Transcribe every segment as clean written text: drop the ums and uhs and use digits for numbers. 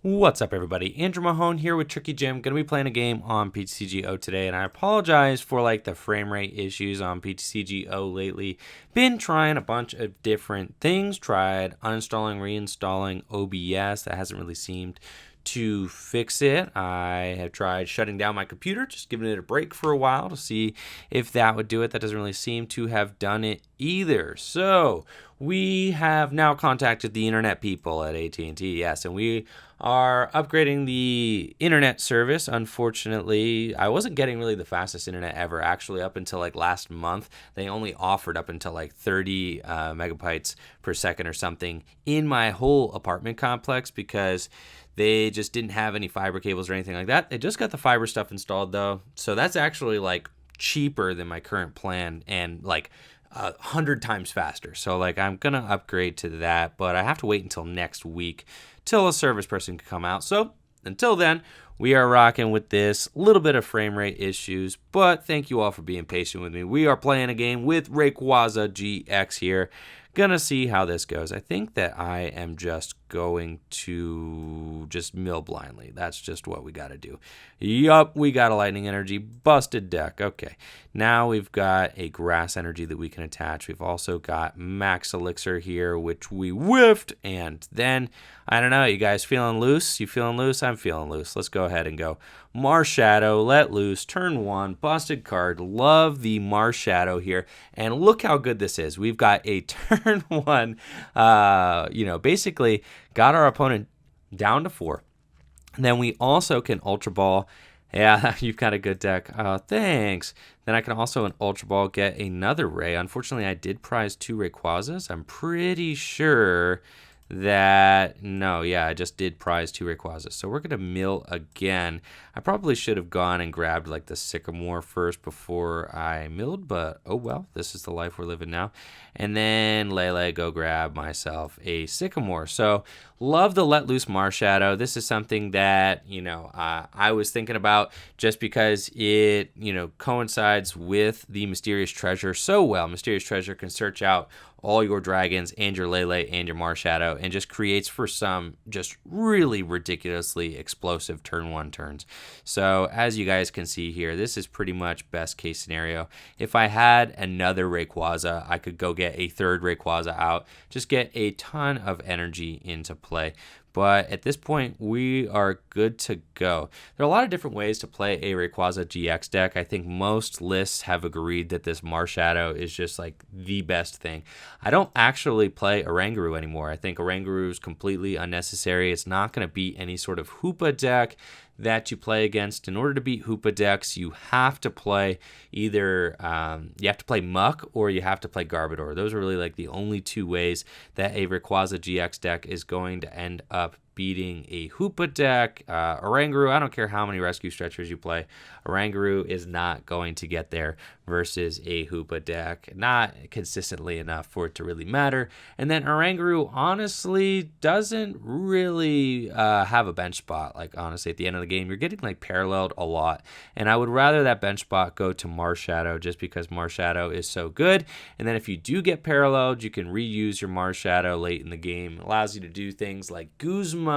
What's up, everybody? Andrew Mahone here with Tricky Jim. Gonna be playing a game on PTCGO today, and I apologize for the frame rate issues on PTCGO lately. Been trying a bunch of different things. Tried uninstalling, reinstalling OBS. That hasn't really seemed to fix it. I have tried shutting down my computer, just giving it a break for a while to see if that would do it. That doesn't really seem to have done it either. So we have now contacted the internet people at AT&T, yes, and we are upgrading the internet service. Unfortunately, I wasn't getting really the fastest internet ever. Actually, up until last month, they only offered up until 30 megabytes per second or something in my whole apartment complex because they just didn't have any fiber cables or anything like that. They just got the fiber stuff installed though, so that's actually cheaper than my current plan and 100 times faster. So I'm gonna upgrade to that, but I have to wait until next week till a service person can come out. So until then, we are rocking with this little bit of frame rate issues, but thank you all for being patient with me. We are playing a game with Rayquaza GX here. Gonna see how this goes. I think that I am just going to just mill blindly. That's just what we got to do. Yup, we got a lightning energy busted deck. Okay, now we've got a grass energy that we can attach. We've also got max elixir here, which we whiffed. And then, I don't know, you guys feeling loose? You feeling loose? I'm feeling loose. Let's go ahead and go Marshadow, let loose, turn one, busted card. Love the Marshadow here. And look how good this is. We've got a turn one, basically got our opponent down to 4. And then we also can Ultra Ball. Yeah, you've got a good deck. Thanks. Then I can also in Ultra Ball get another Ray. Unfortunately, I did prize 2 Rayquazas. I'm pretty sure that I just did prize 2 Rayquazas. So we're gonna mill again. I probably should have gone and grabbed the Sycamore first before I milled, but oh well, this is the life we're living now. And then Lele, go grab myself a Sycamore. So love the Let Loose Marshadow. This is something that I was thinking about just because it coincides with the Mysterious Treasure so well. Mysterious Treasure can search out all your dragons and your Lele and your Marshadow and just creates for some just really ridiculously explosive turn 1 turns. So as you guys can see here, this is pretty much best case scenario. If I had another Rayquaza, I could go get a third Rayquaza out, just get a ton of energy into play. But at this point, we are good to go. There are a lot of different ways to play a Rayquaza GX deck. I think most lists have agreed that this Marshadow is just the best thing. I don't actually play Oranguru anymore. I think Oranguru is completely unnecessary. It's not going to beat any sort of Hoopa deck that you play against. In order to beat Hoopa decks, you have to play either you have to play Muck or you have to play Gardevoir. Those are really the only 2 ways that a Rayquaza GX deck is going to end up beating a Hoopa deck. Oranguru, I don't care how many Rescue Stretchers you play, Oranguru is not going to get there versus a Hoopa deck, not consistently enough for it to really matter. And then Oranguru honestly doesn't really have a bench spot. Honestly, at the end of the game, you're getting paralleled a lot, and I would rather that bench spot go to Marshadow just because Marshadow is so good. And then if you do get paralleled, you can reuse your Marshadow late in the game. It allows you to do things like Guzma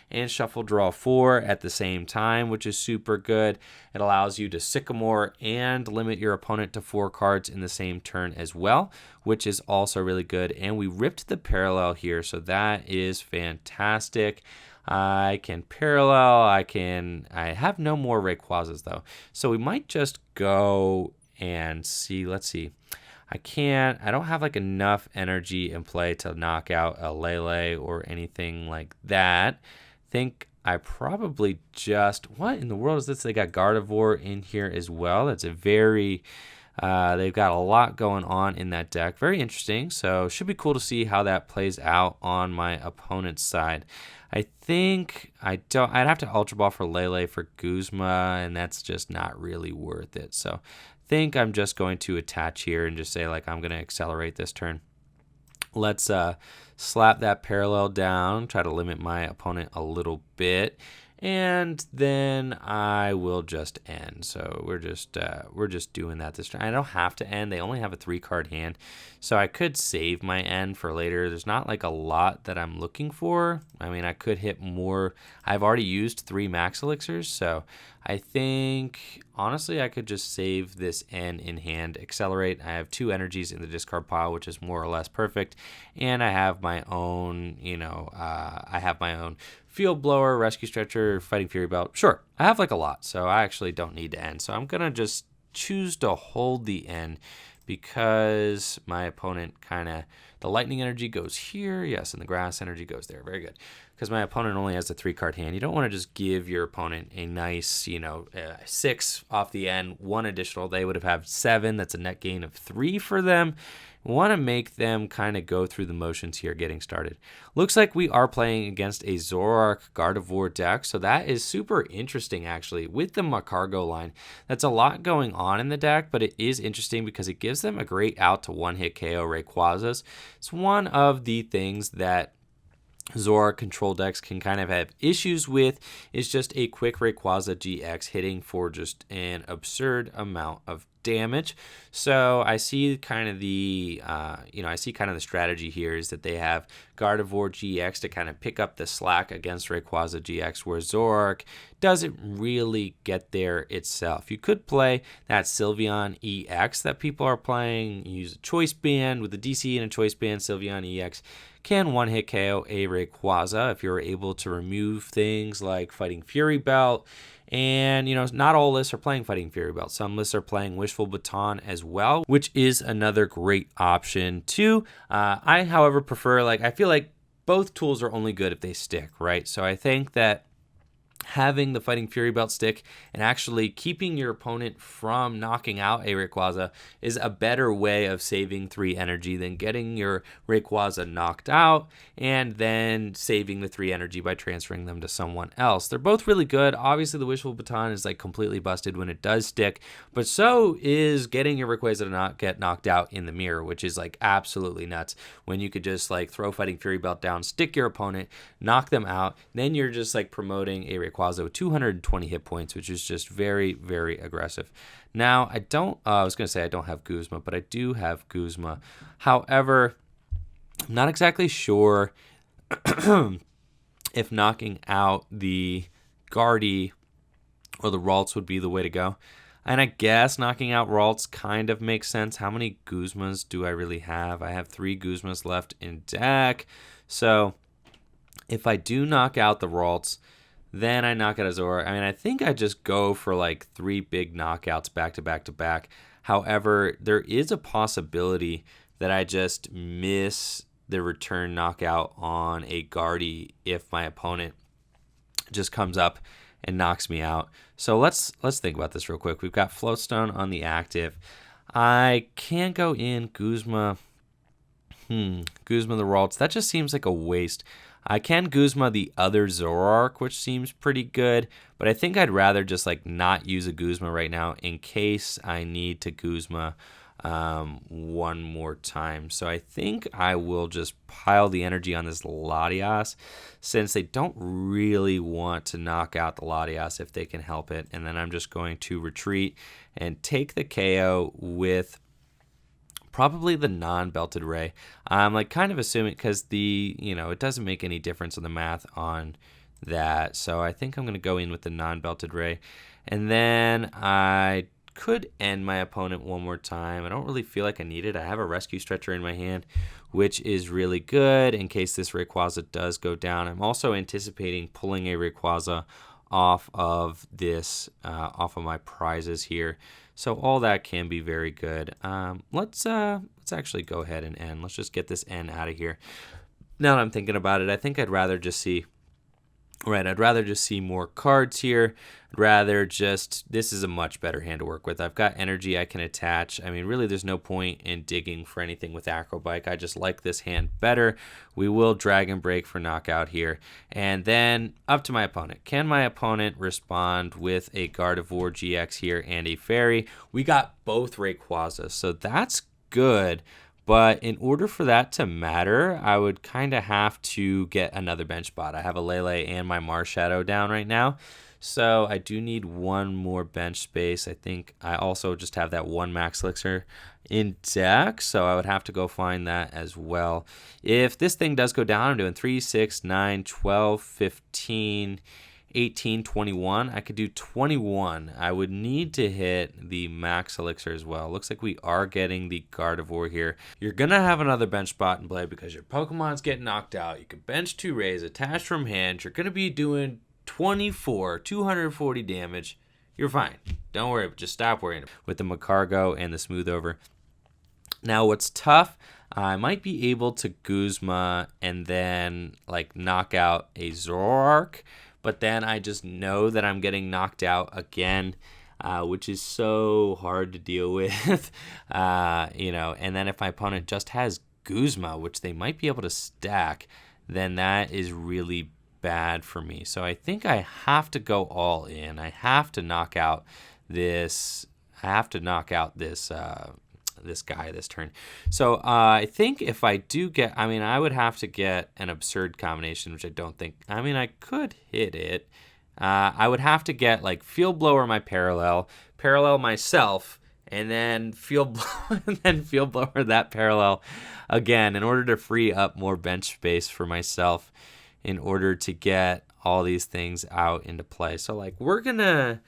and Shuffle Draw 4 at the same time, which is super good. It allows you to Sycamore and limit your opponent to 4 cards in the same turn as well, which is also really good. And we ripped the parallel here, so that is fantastic. I can parallel, I have no more Rayquazas though. So we might just go and see, let's see. I don't have enough energy in play to knock out a Lele or anything like that. Think I probably just, what in the world is this? They got Gardevoir in here as well. That's a very, they've got a lot going on in that deck. Very interesting. So should be cool to see how that plays out on my opponent's side. I think I'd have to Ultra Ball for Lele for Guzma, and that's just not really worth it. So think I'm just going to attach here and just say I'm going to accelerate this turn. Let's slap that parallel down, try to limit my opponent a little bit, and then I will just end. So we're just doing that this time. I don't have to end. They only have a 3-card hand, so I could save my end for later. There's not like a lot that I'm looking for. I mean, I could hit more. I've already used 3 max elixirs, so I think honestly I could just save this end in hand, accelerate. I have 2 energies in the discard pile, which is more or less perfect, and I have my own, I have my own Field Blower, Rescue Stretcher, Fighting Fury Belt. Sure, I have like a lot, so I actually don't need to end. So I'm going to just choose to hold the end because my opponent the lightning energy goes here, yes, and the grass energy goes there. Very good. Because my opponent only has a 3-card hand. You don't want to just give your opponent a nice, 6 off the end, 1 additional. They would have had 7. That's a net gain of 3 for them. We want to make them kind of go through the motions here getting started. Looks like we are playing against a Zoroark Gardevoir deck, so that is super interesting actually. With the Macargo line, that's a lot going on in the deck, but it is interesting because it gives them a great out to one-hit KO Rayquazas. It's one of the things that Zoroark control decks can kind of have issues with, is just a quick Rayquaza GX hitting for just an absurd amount of damage. So I see kind of the strategy here is that they have Gardevoir GX to kind of pick up the slack against Rayquaza GX, where Zoroark doesn't really get there itself. You could play that Sylveon EX that people are playing. You use a choice band with a DC and a choice band. Sylveon EX can one-hit KO a Rayquaza if you're able to remove things like Fighting Fury Belt. And, not all lists are playing Fighting Fury Belt. Some lists are playing Wishful Baton as well, which is another great option too. I, however, prefer, I feel like both tools are only good if they stick, right? So I think that having the Fighting Fury Belt stick and actually keeping your opponent from knocking out a Rayquaza is a better way of saving 3 energy than getting your Rayquaza knocked out and then saving the 3 energy by transferring them to someone else. They're both really good. Obviously, the Wishful Baton is completely busted when it does stick, but so is getting your Rayquaza to not get knocked out in the mirror, which is absolutely nuts when you could just throw Fighting Fury Belt down, stick your opponent, knock them out, then you're just promoting a Rayquaza with 220 hit points, which is just very, very aggressive. Now, I was going to say I don't have Guzma, but I do have Guzma. However, I'm not exactly sure if knocking out the Guardy or the Ralts would be the way to go. And I guess knocking out Ralts kind of makes sense. How many Guzmas do I really have? I have 3 Guzmas left in deck. So if I do knock out the Ralts, then I knock out a Zoroark. I mean, I think I just go for 3 big knockouts back to back to back. However, there is a possibility that I just miss the return knockout on a Guardy if my opponent just comes up and knocks me out. So let's think about this real quick. We've got Floatstone on the active. I can go in Guzma. Guzma the Ralts. That just seems like a waste. I can Guzma the other Zoroark, which seems pretty good, but I think I'd rather just not use a Guzma right now in case I need to Guzma one more time. So I think I will just pile the energy on this Latias, since they don't really want to knock out the Latias if they can help it. And then I'm just going to retreat and take the KO with probably the non-belted Ray. I'm kind of assuming, because it doesn't make any difference in the math on that. So I think I'm going to go in with the non-belted Ray. And then I could end my opponent one more time. I don't really feel like I need it. I have a Rescue Stretcher in my hand, which is really good in case this Rayquaza does go down. I'm also anticipating pulling a Rayquaza off of my prizes here. So all that can be very good. Let's actually go ahead and end. Let's just get this end out of here. Now that I'm thinking about it, I think I'd rather just see more cards here. This is a much better hand to work with. I've got energy I can attach. I mean, really, there's no point in digging for anything with Acrobike. I just like this hand better. We will Dragon Break for knockout here. And then up to my opponent. Can my opponent respond with a Gardevoir GX here and a Fairy? We got both Rayquazas, so that's good. But in order for that to matter, I would kind of have to get another bench spot. I have a Lele and my Marshadow down right now. So I do need one more bench space. I think I also just have that one Max Elixir in deck, so I would have to go find that as well. If this thing does go down, I'm doing 3, 6, 9, 12, 15, 18, 21. I could do 21. I would need to hit the Max Elixir as well. Looks like we are getting the Gardevoir here. You're going to have another bench spot in play because your Pokemon's getting knocked out. You could bench 2 Rays, attach from hand. You're going to be doing 24, 240 damage. You're fine. Don't worry. Just stop worrying with the Macargo and the Smooth Over. Now, what's tough, I might be able to Guzma and then like knock out a Zoroark, but then I just know that I'm getting knocked out again, which is so hard to deal with, and then if my opponent just has Guzma, which they might be able to stack, then that is really bad for me. So I think I have to go all in. I have to knock out this. This guy this turn. So I think if I do get, I would have to get an absurd combination, which I don't think, I could hit it. I would have to get like Field Blower my parallel myself, and then Field Blower that parallel again in order to free up more bench space for myself in order to get all these things out into play. So like we're gonna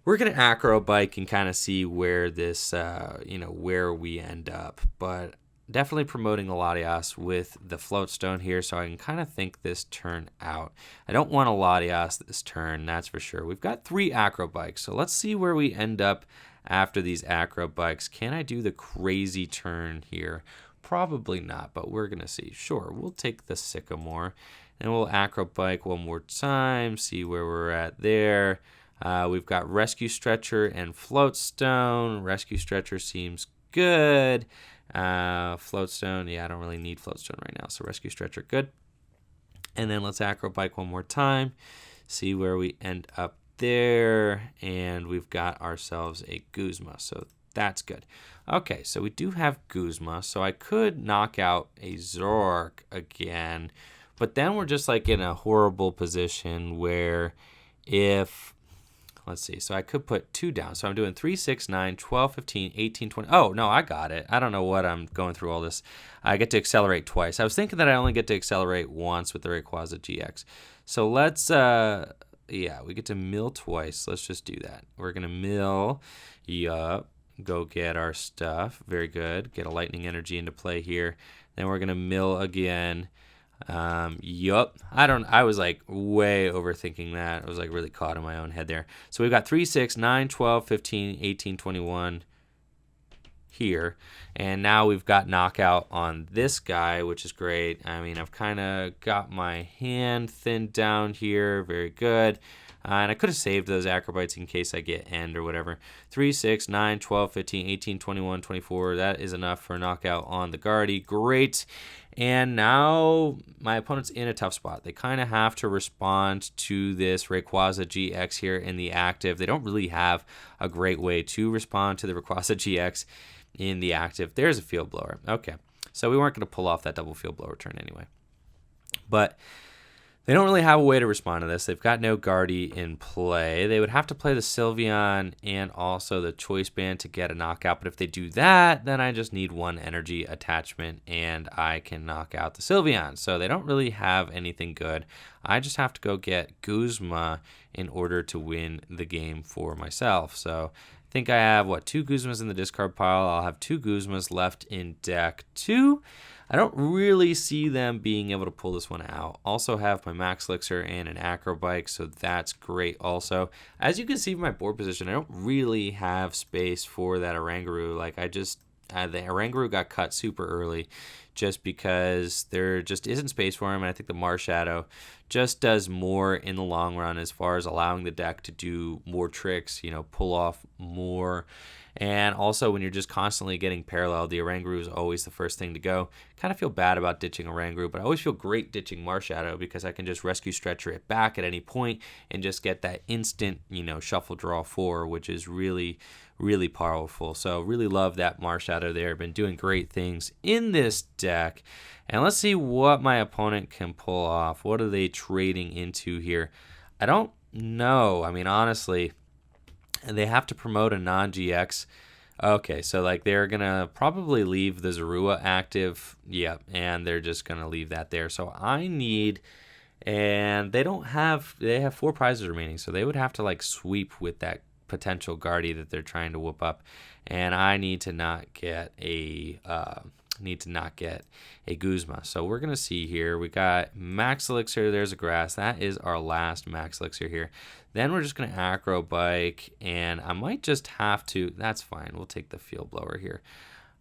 acro bike and kind of see where this, where we end up. But definitely promoting a Latias with the Floatstone here, so I can kind of think this turn out. I don't want a Latias this turn, that's for sure. We've got 3 acro bikes, so let's see where we end up after these acro bikes. Can I do the crazy turn here? Probably not, but we're going to see. Sure, we'll take the Sycamore, and we'll acro bike one more time, see where we're at there. We've got Rescue Stretcher and Floatstone. Rescue Stretcher seems good. Floatstone, yeah, I don't really need Floatstone right now, so Rescue Stretcher, good. And then let's acro bike one more time, see where we end up there. And we've got ourselves a Guzma, so that's good. Okay, so we do have Guzma, so I could knock out a Zoroark again, but then we're just like in a horrible position where if... Let's see. So I could put 2 down. So I'm doing 3, 6, 9, 12, 15, 18, 20. Oh, no, I got it. I don't know what I'm going through all this. I get to accelerate twice. I was thinking that I only get to accelerate once with the Rayquaza GX. So let's, we get to mill twice. Let's just do that. We're going to mill. Yup. Go get our stuff. Very good. Get a lightning energy into play here. Then we're going to mill again. Yup. I was like way overthinking that. I was like really caught in my own head there. So we've got 3, 6, 9, 12, 15, 18, 21 here. And now we've got knockout on this guy, which is great. I've kind of got my hand thinned down here. Very good. And I could have saved those acrobites in case I get end or whatever. 3, 6, 9, 12, 15, 18, 21, 24. That is enough for a knockout on the Guardy. Great. And now my opponent's in a tough spot. They kind of have to respond to this Rayquaza GX here in the active. They don't really have a great way to respond to the Rayquaza GX in the active. There's a Field Blower. Okay. So we weren't going to pull off that double Field Blower turn anyway. But they don't really have a way to respond to this. They've got no Guardy in play. They would have to play the Sylveon and also the Choice Band to get a knockout. But if they do that, then I just need 1 energy attachment and I can knock out the Sylveon. So they don't really have anything good. I just have to go get Guzma in order to win the game for myself. So I think I have, 2 Guzmas in the discard pile. I'll have 2 Guzmas left in deck 2. I don't really see them being able to pull this one out. Also have my Max Elixir and an Acro Bike, so that's great also. As you can see from my board position, I don't really have space for that Oranguru. Like the Oranguru got cut super early just because there just isn't space for him. And I think the Marshadow just does more in the long run as far as allowing the deck to do more tricks, pull off more. And also, when you're just constantly getting parallel, the Oranguru is always the first thing to go. Kind of feel bad about ditching Oranguru, but I always feel great ditching Marshadow because I can just rescue stretcher it back at any point and just get that instant, shuffle draw 4, which is really, really powerful. So really love that Marshadow there. Been doing great things in this deck. And let's see what my opponent can pull off. What are they trading into here? I don't know. I mean, honestly, they have to promote a non-GX. Okay, so like they're going to probably leave the Zorua active. Yeah, and they're just going to leave that there. So I need, and they have 4 prizes remaining. So they would have to like sweep with that potential Guardy that they're trying to whoop up. And I need to not get a Guzma. So we're going to see here. We got Max Elixir. There's a Grass. That is our last Max Elixir here. Then we're just going to Acro Bike. And I might just have to. That's fine. We'll take the Field Blower here.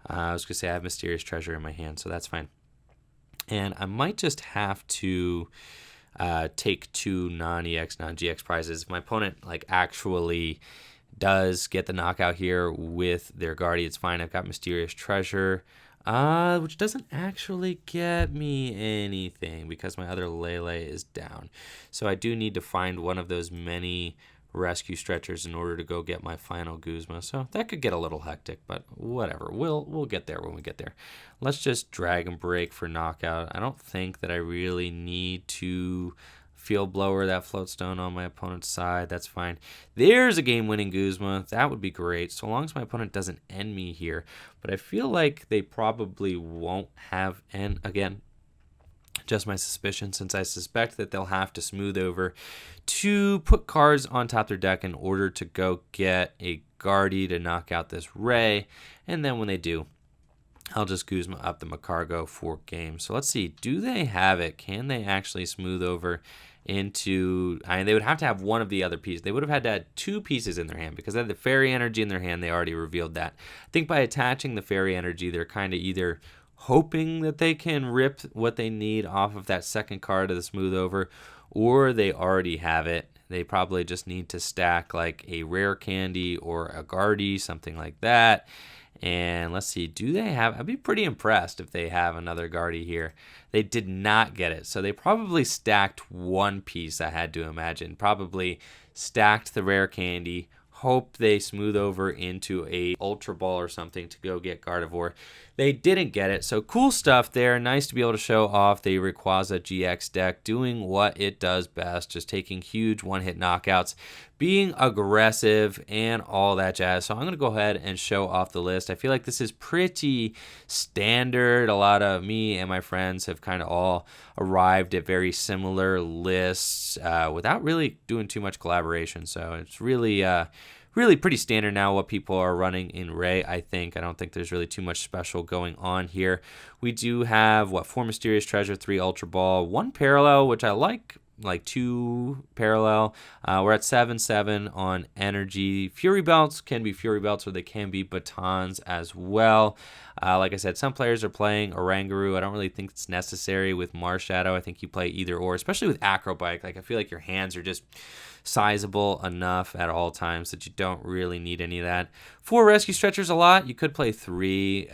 I was going to say I have Mysterious Treasure in my hand, so that's fine. And I might just have to take 2 non-EX, non-GX prizes. If my opponent actually does get the knockout here with their Guardy, it's fine. I've got Mysterious Treasure. Which doesn't actually get me anything because my other Lele is down. So I do need to find one of those many rescue stretchers in order to go get my final Guzma. So that could get a little hectic, but whatever. We'll get there when we get there. Let's just Dragon Break for knockout. I don't think that I really need to Field Blower that Floatstone on my opponent's side. That's fine. There's a game-winning Guzma. That would be great, so long as my opponent doesn't end me here. But I feel like they probably won't have end again. Just my suspicion, since I suspect that they'll have to smooth over to put cards on top of their deck in order to go get a Guardy to knock out this Ray. And then when they do, I'll just Guzma up the Macargo for game. So let's see. Do they have it? Can they actually smooth over into... I mean, they would have to have one of the other pieces. They would have had to have 2 pieces in their hand because they had the Fairy Energy in their hand. They already revealed that. I think by attaching the Fairy Energy, they're kind of either hoping that they can rip what they need off of that second card of the smooth over, or they already have it. They probably just need to stack like a Rare Candy or a Guardy, something like that. And let's see, do they have... I'd be pretty impressed if they have another Guardy here. They did not get it. So they probably stacked one piece, I had to imagine. Probably stacked the Rare Candy. Hope they smooth over into a Ultra Ball or something to go get Gardevoir. They didn't get it. So cool stuff there. Nice to be able to show off the Rayquaza GX deck doing what it does best. Just taking huge one-hit knockouts, being aggressive, and all that jazz. So I'm going to go ahead and show off the list. I feel like this is pretty standard. A lot of me and my friends have kind of all arrived at very similar lists without really doing too much collaboration. So it's really pretty standard now what people are running in Ray, I think. I don't think there's really too much special going on here. We do have, 4 Mysterious Treasure, 3 Ultra Ball, 1 Parallel, which I like 2 Parallel. We're at 7-7 on Energy. Fury Belts can be Fury Belts or they can be Batons as well. Like I said, some players are playing Oranguru. I don't really think it's necessary with Marshadow. I think you play either or, especially with Acro Bike. I feel like your hands are just sizable enough at all times that you don't really need any of that. 4 Rescue Stretchers a lot. You could play 3,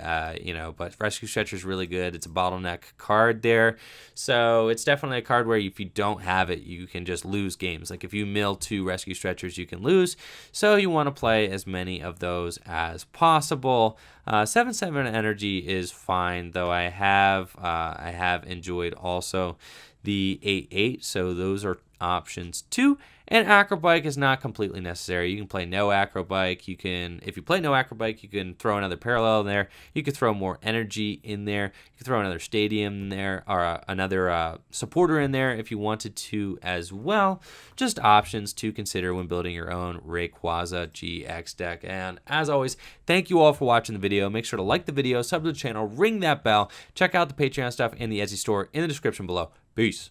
but Rescue Stretcher is really good. It's a bottleneck card there. So it's definitely a card where if you don't have it, you can just lose games. Like if you mill 2 Rescue Stretchers, you can lose. So you want to play as many of those as possible. 7-7 Energy is fine, though I have enjoyed also the 8-8, so those are options too. And Acro Bike is not completely necessary. You can play no Acro Bike. If you play no Acro Bike, you can throw another Parallel in there. You could throw more Energy in there. You could throw another Stadium in there, or another supporter in there if you wanted to as well. Just options to consider when building your own Rayquaza GX deck. And as always, thank you all for watching the video. Make sure to like the video, sub to the channel, ring that bell, check out the Patreon stuff and the Etsy store in the description below. Peace.